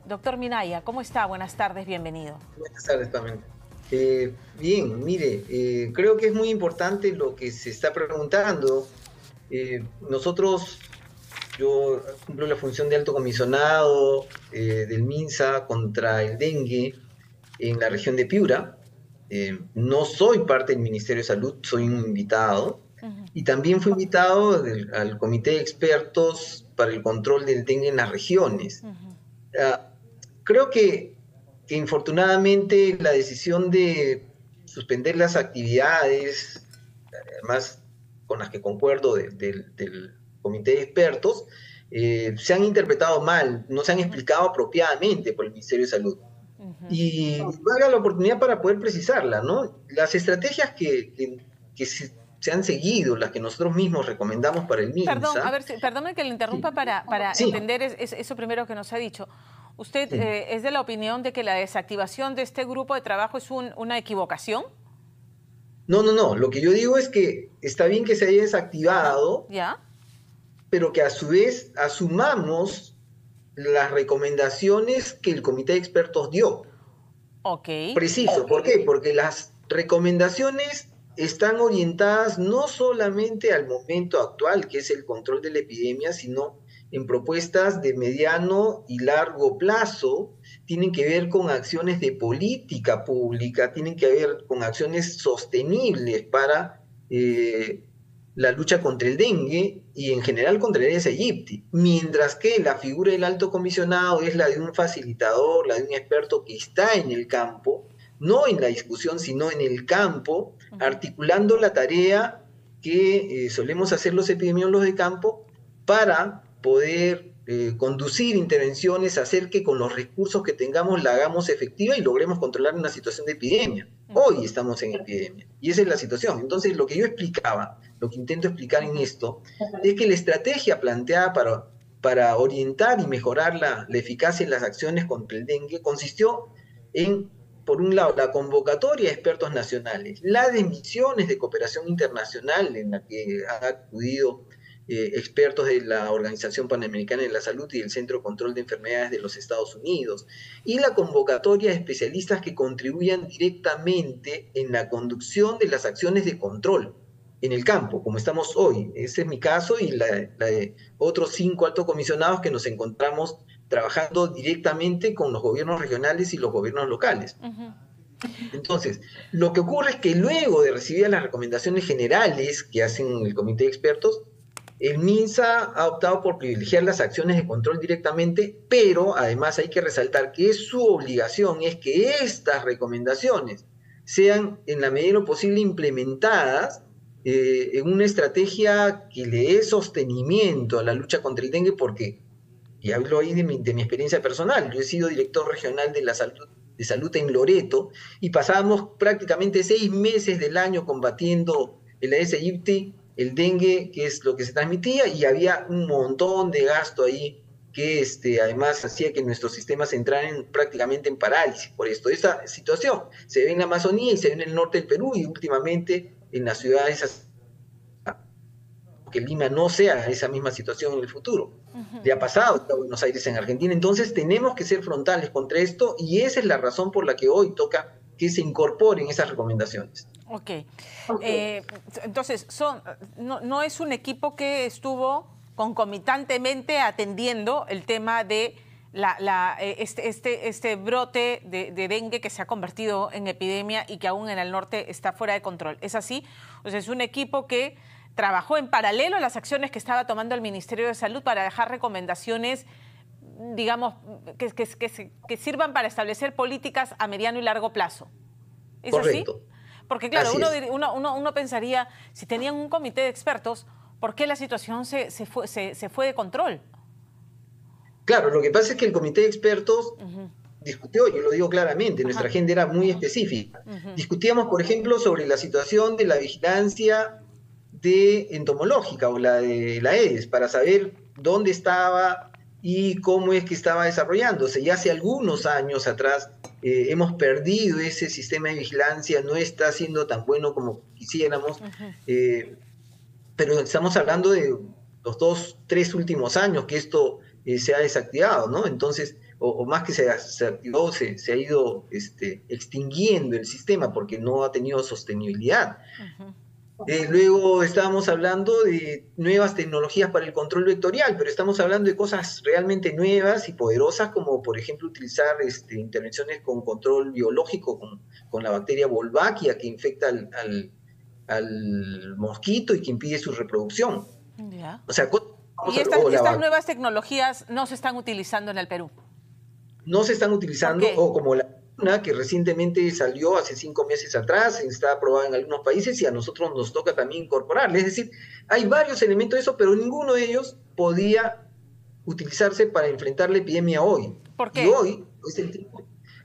Doctor Minaya, ¿cómo está? Buenas tardes, bienvenido. Buenas tardes también. Bien, mire, creo que es muy importante lo que se está preguntando. Nosotros, yo cumplo la función de alto comisionado del MINSA contra el dengue en la región de Piura. No soy parte del Ministerio de Salud, soy un invitado. Ujú. Y también fui invitado al Comité de Expertos para el Control del Dengue en las regiones. Ujú. Ah, Creo que infortunadamente la decisión de suspender las actividades, además con las que concuerdo del comité de expertos, se han interpretado mal, no se han explicado apropiadamente por el Ministerio de Salud. Ujú. Y valga la oportunidad para poder precisarla, ¿no? Las estrategias que se han seguido, las que nosotros mismos recomendamos para el Perdón, a MINSA. ver, perdóname que le interrumpa Sí, para sí, entender eso primero que nos ha dicho. ¿Usted sí. es de la opinión de que la desactivación de este grupo de trabajo es una equivocación? No, no, no. Lo que yo digo es que está bien que se haya Ajá, desactivado, ¿ya? pero que a su vez asumamos las recomendaciones que el comité de expertos dio. Ok. Preciso, ¿por qué? Porque las recomendaciones están orientadas no solamente al momento actual, que es el control de la epidemia, sino en propuestas de mediano y largo plazo, tienen que ver con acciones de política pública, tienen que ver con acciones sostenibles para la lucha contra el dengue y en general contra el Aedes aegypti, mientras que la figura del alto comisionado es la de un facilitador, la de un experto que está en el campo, no en la discusión, sino en el campo, Ujú. articulando la tarea que solemos hacer los epidemiólogos de campo para poder conducir intervenciones, hacer que con los recursos que tengamos la hagamos efectiva y logremos controlar una situación de epidemia. Ujú. Hoy estamos en epidemia y esa es la situación. Entonces, lo que yo explicaba, lo que intento explicar en Ujú. esto, es que la estrategia planteada para orientar y mejorar la eficacia en las acciones contra el dengue consistió en, por un lado, la convocatoria de expertos nacionales, la de misiones de cooperación internacional en la que han acudido expertos de la Organización Panamericana de la Salud y del Centro de Control de Enfermedades de los Estados Unidos, y la convocatoria de especialistas que contribuyan directamente en la conducción de las acciones de control en el campo, como estamos hoy. Ese es mi caso y la de otros 5 altos comisionados que nos encontramos trabajando directamente con los gobiernos regionales y los gobiernos locales. Ujú. Entonces, lo que ocurre es que luego de recibir las recomendaciones generales que hacen el comité de expertos, el MINSA ha optado por privilegiar las acciones de control directamente, pero además hay que resaltar que su obligación es que estas recomendaciones sean en la medida de lo posible implementadas en una estrategia que le dé sostenimiento a la lucha contra el dengue, porque, y hablo ahí de mi experiencia personal, yo he sido director regional de salud en Loreto y pasábamos prácticamente 6 meses del año combatiendo el Aedes aegypti, el dengue, que es lo que se transmitía, y había un montón de gasto ahí que además hacía que nuestros sistemas entraran prácticamente en parálisis por esto. Esta situación se ve en la Amazonía y se ve en el norte del Perú y últimamente en las ciudades, que Lima no sea esa misma situación en el futuro. Ujú. Le ha pasado a Buenos Aires en Argentina. Entonces tenemos que ser frontales contra esto y esa es la razón por la que hoy toca que se incorporen esas recomendaciones. Ok. Entonces, no es un equipo que estuvo concomitantemente atendiendo el tema de este brote de dengue que se ha convertido en epidemia y que aún en el norte está fuera de control. ¿Es así? O sea, es un equipo que trabajó en paralelo a las acciones que estaba tomando el Ministerio de Salud para dejar recomendaciones, digamos, que sirvan para establecer políticas a mediano y largo plazo. ¿Es así? Correcto. Porque claro, Así es. uno pensaría, si tenían un comité de expertos, ¿por qué la situación se fue de control? Claro, lo que pasa es que el comité de expertos Ujú. discutió, yo lo digo claramente, nuestra Ajá. agenda era muy específica. Ujú. Discutíamos, por ejemplo, sobre la situación de la vigilancia de entomológica o la de la EDES, para saber dónde estaba y cómo es que estaba desarrollándose. Ya hace algunos años atrás hemos perdido ese sistema de vigilancia, no está siendo tan bueno como quisiéramos, Ujú. eh, pero estamos hablando de los 2, 3 últimos años que esto se ha desactivado, ¿no? Entonces, o más que se activó, se ha ido extinguiendo el sistema porque no ha tenido sostenibilidad. Luego estábamos hablando de nuevas tecnologías para el control vectorial, pero estamos hablando de cosas realmente nuevas y poderosas, como por ejemplo utilizar intervenciones con control biológico, con la bacteria Wolbachia, que infecta al mosquito y que impide su reproducción. Ya. O sea, ¿Y estas nuevas tecnologías no se están utilizando en el Perú? No se están utilizando, o como la vacuna que recientemente salió hace 5 meses atrás, está aprobada en algunos países y a nosotros nos toca también incorporarla. Es decir, hay varios elementos de eso, pero ninguno de ellos podía utilizarse para enfrentar la epidemia hoy. ¿Por qué? Y hoy es el tiempo,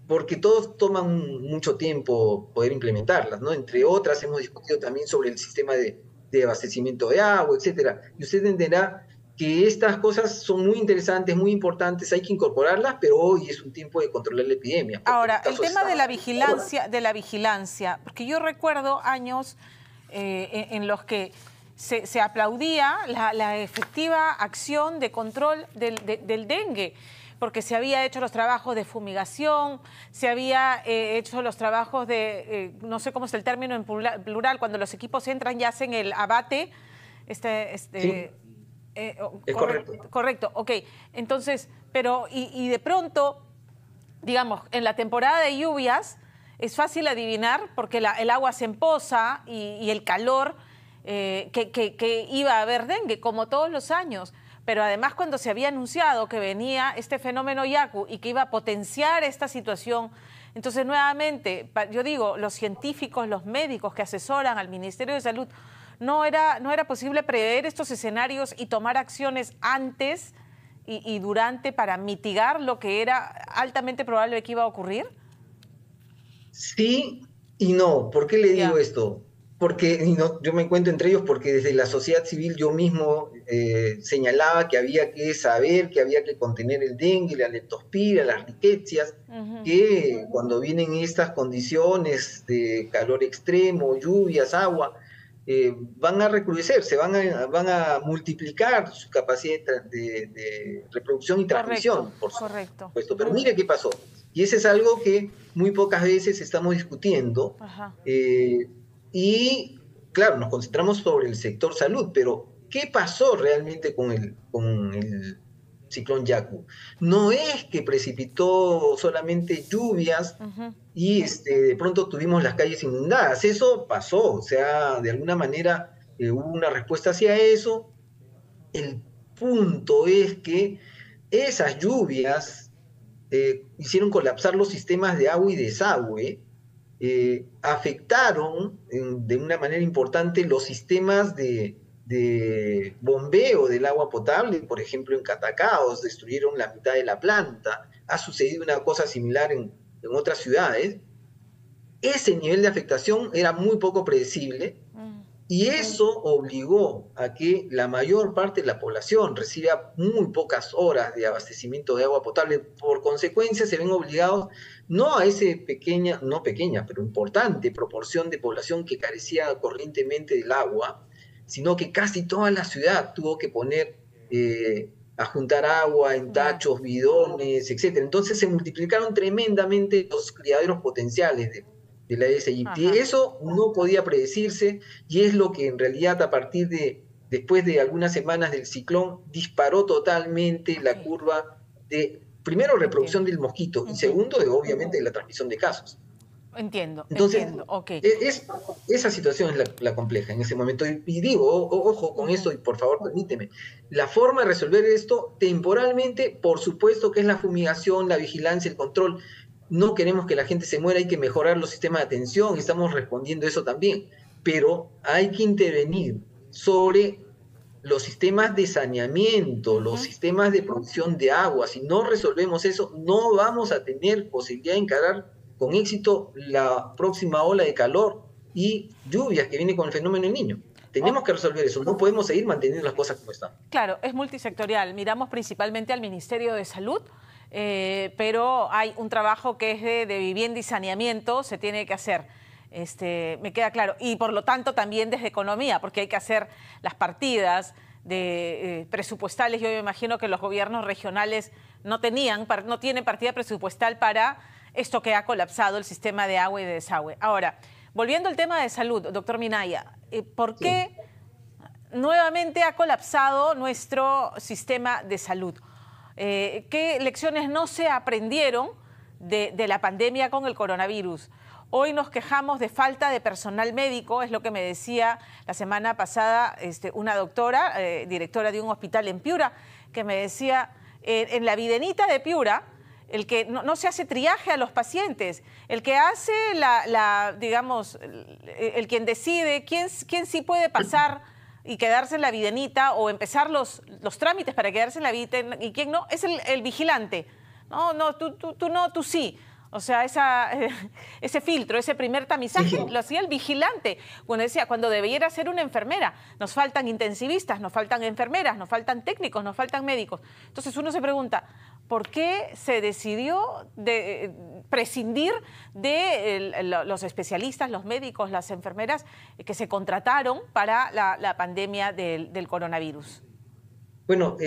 porque todos toman mucho tiempo poder implementarlas, ¿no? Entre otras, hemos discutido también sobre el sistema de abastecimiento de agua, etcétera. Y usted entenderá que estas cosas son muy interesantes, muy importantes, hay que incorporarlas, pero hoy es un tiempo de controlar la epidemia. Ahora, el tema de la vigilancia, porque yo recuerdo años en los que se aplaudía la efectiva acción de control del dengue, porque se había hecho los trabajos de fumigación, se había hecho los trabajos de, no sé cómo es el término en plural, cuando los equipos entran y hacen el abate, Sí. Es correcto. Correcto, ok. Entonces, pero y de pronto, digamos, en la temporada de lluvias es fácil adivinar porque el agua se empoza y el calor que iba a haber dengue, como todos los años. Pero además cuando se había anunciado que venía este fenómeno Yaku y que iba a potenciar esta situación, entonces nuevamente, yo digo, los científicos, los médicos que asesoran al Ministerio de Salud, no era posible prever estos escenarios y tomar acciones antes y durante para mitigar lo que era altamente probable que iba a ocurrir. Sí y no. ¿Por qué le digo esto? Porque yo me encuentro entre ellos porque desde la sociedad civil yo mismo señalaba que había que saber, que había que contener el dengue, la leptospira, las riquecias, que cuando vienen estas condiciones de calor extremo, lluvias, agua, van a recrudecerse, van a multiplicar su capacidad de reproducción y transmisión, por supuesto. Pero mire qué pasó. Y ese es algo que muy pocas veces estamos discutiendo. Y claro, nos concentramos sobre el sector salud, pero ¿qué pasó realmente con el ciclón Yaku? No es que precipitó solamente lluvias y de pronto tuvimos las calles inundadas. Eso pasó, o sea, de alguna manera hubo una respuesta hacia eso. El punto es que esas lluvias hicieron colapsar los sistemas de agua y desagüe, afectaron de una manera importante los sistemas de bombeo del agua potable, por ejemplo en Catacaos, destruyeron la mitad de la planta, ha sucedido una cosa similar en otras ciudades. Ese nivel de afectación era muy poco predecible y eso obligó a que la mayor parte de la población reciba muy pocas horas de abastecimiento de agua potable. Por consecuencia, se ven obligados no a esa no pequeña, pero importante proporción de población que carecía corrientemente del agua, sino que casi toda la ciudad tuvo que poner a juntar agua en tachos, bidones, etc. Entonces se multiplicaron tremendamente los criaderos potenciales de la SIT. Eso no podía predecirse y es lo que en realidad después de algunas semanas del ciclón, disparó totalmente la curva de, primero, reproducción del mosquito y segundo, obviamente, de la transmisión de casos. Entonces, esa situación es la compleja en ese momento. Y digo, ojo con esto y por favor permíteme, la forma de resolver esto temporalmente, por supuesto que es la fumigación, la vigilancia, el control. No queremos que la gente se muera, hay que mejorar los sistemas de atención, estamos respondiendo a eso también, pero hay que intervenir sobre los sistemas de saneamiento, los sistemas de provisión de agua. Si no resolvemos eso, no vamos a tener posibilidad de encarar con éxito la próxima ola de calor y lluvias que viene con el fenómeno del Niño. Tenemos que resolver eso, no podemos seguir manteniendo las cosas como están. Claro, es multisectorial. Miramos principalmente al Ministerio de Salud, pero hay un trabajo que es de vivienda y saneamiento, se tiene que hacer. Me queda claro. Y por lo tanto también desde economía, porque hay que hacer las partidas presupuestales. Yo me imagino que los gobiernos regionales no tienen partida presupuestal para esto que ha colapsado el sistema de agua y de desagüe. Ahora, volviendo al tema de salud, doctor Minaya, ¿por qué nuevamente ha colapsado nuestro sistema de salud? ¿Qué lecciones no se aprendieron de la pandemia con el coronavirus? Hoy nos quejamos de falta de personal médico, es lo que me decía la semana pasada una doctora, directora de un hospital en Piura, que me decía, en la Videnita de Piura, el que no se hace triaje a los pacientes, el que hace digamos, el quien decide quién sí puede pasar y quedarse en la Videnita o empezar los trámites para quedarse en la Videnita y quién no, es el vigilante. No, tú no, tú sí. O sea, ese filtro, ese primer tamizaje lo hacía el vigilante. Cuando debiera ser una enfermera. Nos faltan intensivistas, nos faltan enfermeras, nos faltan técnicos, nos faltan médicos. Entonces uno se pregunta, ¿por qué se decidió prescindir de los especialistas, los médicos, las enfermeras que se contrataron para la pandemia del coronavirus? Bueno,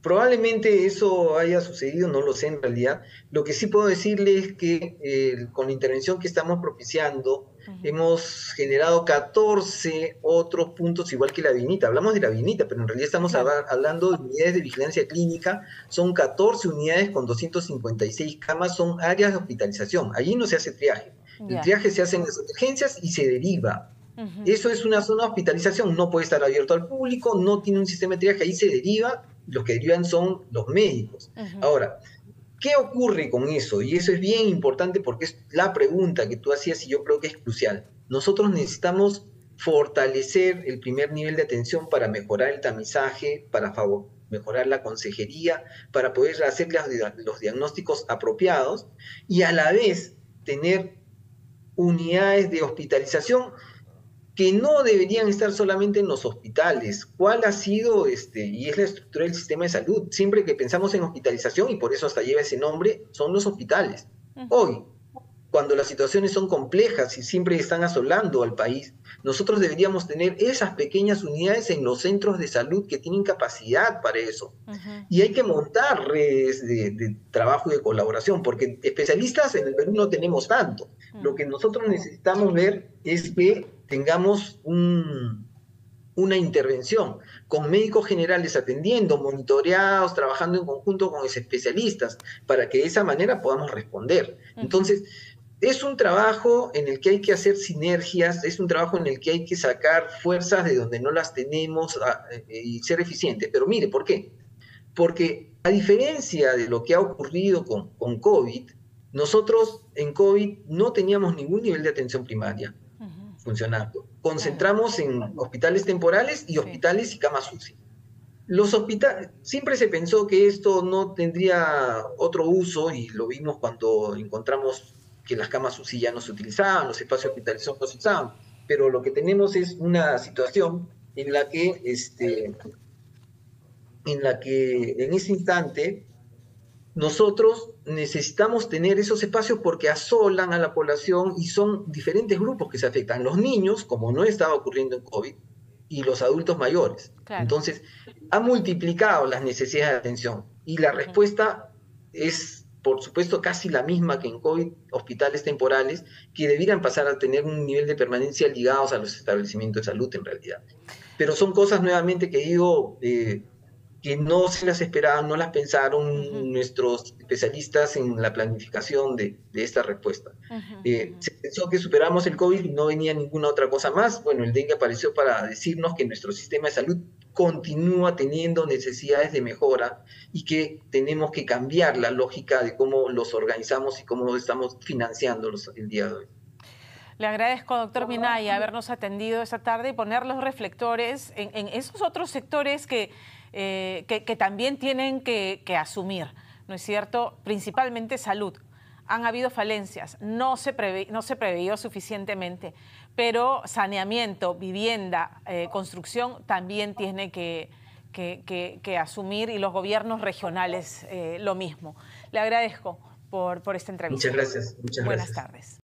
probablemente eso haya sucedido, no lo sé en realidad. Lo que sí puedo decirle es que con la intervención que estamos propiciando, hemos generado 14 otros puntos igual que la Videnita. Hablamos de la Videnita, pero en realidad estamos hablando de unidades de vigilancia clínica. Son 14 unidades con 256 camas, son áreas de hospitalización. Allí no se hace triaje. El triaje se hace en las urgencias y se deriva. Eso es una zona de hospitalización, no puede estar abierto al público, no tiene un sistema de triaje, ahí se deriva. Los que derivan son los médicos. Ahora, ¿qué ocurre con eso? Y eso es bien importante porque es la pregunta que tú hacías y yo creo que es crucial. Nosotros necesitamos fortalecer el primer nivel de atención para mejorar el tamizaje, para mejorar la consejería, para poder hacer los diagnósticos apropiados y a la vez tener unidades de hospitalización que no deberían estar solamente en los hospitales. ¿Cuál ha sido, y es la estructura del sistema de salud? Siempre que pensamos en hospitalización, y por eso hasta lleva ese nombre, son los hospitales. Hoy, cuando las situaciones son complejas y siempre están asolando al país, nosotros deberíamos tener esas pequeñas unidades en los centros de salud que tienen capacidad para eso. Y hay que montar redes de trabajo y de colaboración, porque especialistas en el Perú no tenemos tanto. Lo que nosotros necesitamos ver es que tengamos una intervención con médicos generales atendiendo, monitoreados, trabajando en conjunto con los especialistas, para que de esa manera podamos responder. Entonces, es un trabajo en el que hay que hacer sinergias, es un trabajo en el que hay que sacar fuerzas de donde no las tenemos y ser eficiente. Pero mire, ¿por qué? Porque a diferencia de lo que ha ocurrido con COVID, nosotros en COVID no teníamos ningún nivel de atención primaria funcionando. Concentramos en hospitales temporales y hospitales y camas UCI. Los hospitales, siempre se pensó que esto no tendría otro uso y lo vimos cuando encontramos que las camas UCI ya no se utilizaban, los espacios hospitalizados no se usaban, pero lo que tenemos es una situación en la que en ese instante nosotros necesitamos tener esos espacios porque asolan a la población y son diferentes grupos que se afectan. Los niños, como no estaba ocurriendo en COVID, y los adultos mayores. Claro. Entonces, ha multiplicado las necesidades de atención y la respuesta es, por supuesto, casi la misma que en COVID, hospitales temporales, que debieran pasar a tener un nivel de permanencia ligados a los establecimientos de salud en realidad. Pero son cosas nuevamente que digo... que no se las esperaban, no las pensaron nuestros especialistas en la planificación de esta respuesta. Se pensó que superamos el COVID y no venía ninguna otra cosa más. Bueno, el dengue apareció para decirnos que nuestro sistema de salud continúa teniendo necesidades de mejora y que tenemos que cambiar la lógica de cómo los organizamos y cómo estamos financiándolos el día de hoy. Le agradezco, doctor Minaya, habernos atendido esta tarde y poner los reflectores en esos otros sectores que también tienen que asumir, ¿no es cierto? Principalmente salud. Han habido falencias, no se preveyó suficientemente, pero saneamiento, vivienda, construcción también tiene que asumir y los gobiernos regionales lo mismo. Le agradezco por esta entrevista. Muchas gracias. Buenas tardes.